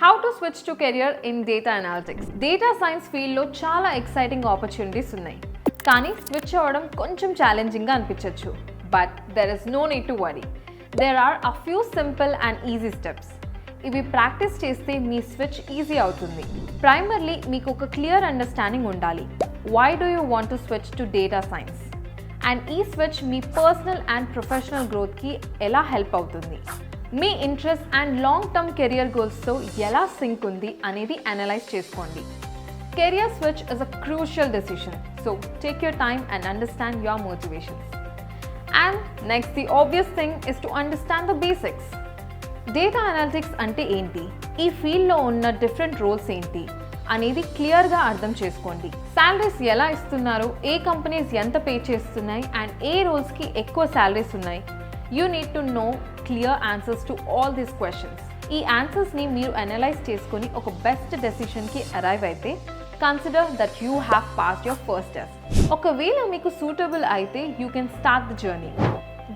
How to switch to career in data analytics. Data science field లో చాలా exciting opportunities ఉన్నాయి, కానీ switch అవ్వడం కొంచెం ఛాలెంజింగ్గా అనిపించవచ్చు. But there is no need to worry. There are a few simple and easy steps. ఇవి practice చేస్తే మీ స్విచ్ ఈజీ అవుతుంది. ప్రైమర్లీ మీకు ఒక క్లియర్ అండర్స్టాండింగ్ ఉండాలి. Why do you want to switch to data science? And ఈ switch మీ personal and professional గ్రోత్కి ఎలా హెల్ప్ అవుతుంది? మీ interest and long term career గోల్స్తో ఎలా సింక్ ఉంది అనేది అనలైజ్ చేసుకోండి. Career switch is a crucial decision, so take your time and understand your motivations. And next, the obvious thing is to understand the basics. Data analytics ante enti, ee field lo unna different roles enti అనేది క్లియర్గా అర్థం చేసుకోండి. Salaries ఎలా ఇస్తున్నారు, ఏ companies ఎంత pay చేస్తున్నాయి and ఏ రోల్స్కి ఎక్కువ శాలరీస్ ఉన్నాయి. You need to know clear answers to all these questions. ఈ ఆన్సర్స్ని మీరు అనలైజ్ చేసుకొని ఒక బెస్ట్ డెసిషన్కి అరైవ్ అయితే consider that you have passed your first test. ఒకవేళ మీకు సూటబుల్ అయితే you can start the journey.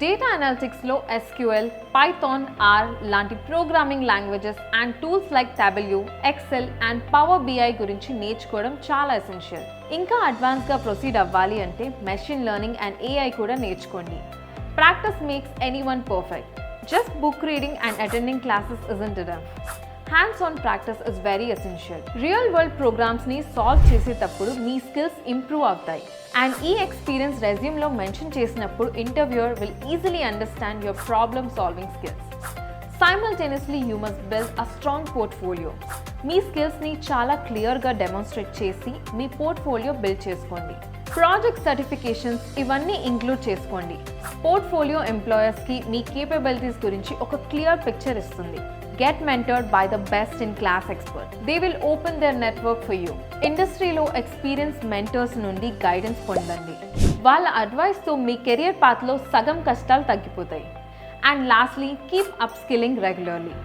Data అనాలిటిక్స్లో SQL, Python, R లాంటి programming languages and tools like Tableau, Excel and Power BI గురించి నేర్చుకోవడం చాలా ఎసెన్షియల్. ఇంకా అడ్వాన్స్గా ప్రొసీడ్ అవ్వాలి అంటే మెషిన్ లెర్నింగ్ అండ్ AI కూడా నేర్చుకోండి. Practice makes anyone perfect. Just book reading and attending classes isn't enough. Hands-on practice is very essential. Real world programs ni solve చేసేటప్పుడు మీ స్కిల్స్ ఇంప్రూవ్ అవుతాయి. అండ్ ఈ experience రెజ్యూమ్లో mention చేసినప్పుడు interviewer will easily understand your problem solving skills. Simultaneously, you must build a strong portfolio. మీ స్కిల్స్ని చాలా క్లియర్గా demonstrate చేసి మీ portfolio build చేసుకోండి. Project certifications ఇవన్నీ ఇంక్లూడ్ చేసుకోండి. పోర్ట్ఫోలియో ఎంప్లాయర్స్కి మీ కేపబిలిటీస్ గురించి ఒక క్లియర్ పిక్చర్ ఇస్తుంది. Get mentored by the best in class experts. They will open their network for you. ఇండస్ట్రీలో ఎక్స్పీరియన్స్ మెంటర్స్ నుండి గైడెన్స్ పొందండి. వాళ్ళ అడ్వైస్తో మీ కెరియర్ పాత్లో సగం కష్టాలు తగ్గిపోతాయి. And lastly, keep upskilling regularly.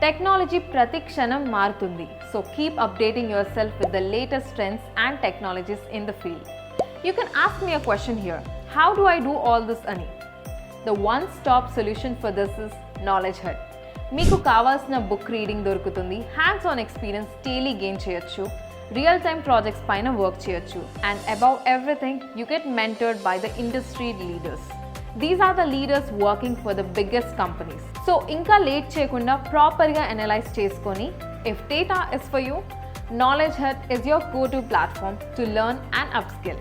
Technology ప్రతి క్షణం మారుతుంది, so keep updating your self with the latest trends and technologies in the field. You can ask me a question here. How do I do all this ani? The one-stop solution for this is KnowledgeHut. మీకు కావాల్సిన book reading దొరుకుతుంది, hands on experience daily gain చేయొచ్చు, real time projects పైన work చేయొచ్చు, and above everything you get mentored by the industry leaders. These are the leaders working for the biggest companies. So ఇంకా late చేయకుండా ప్రాపర్గా analyse చేసుకొని, if data is for you, KnowledgeHut is your go-to platform to learn and upskill.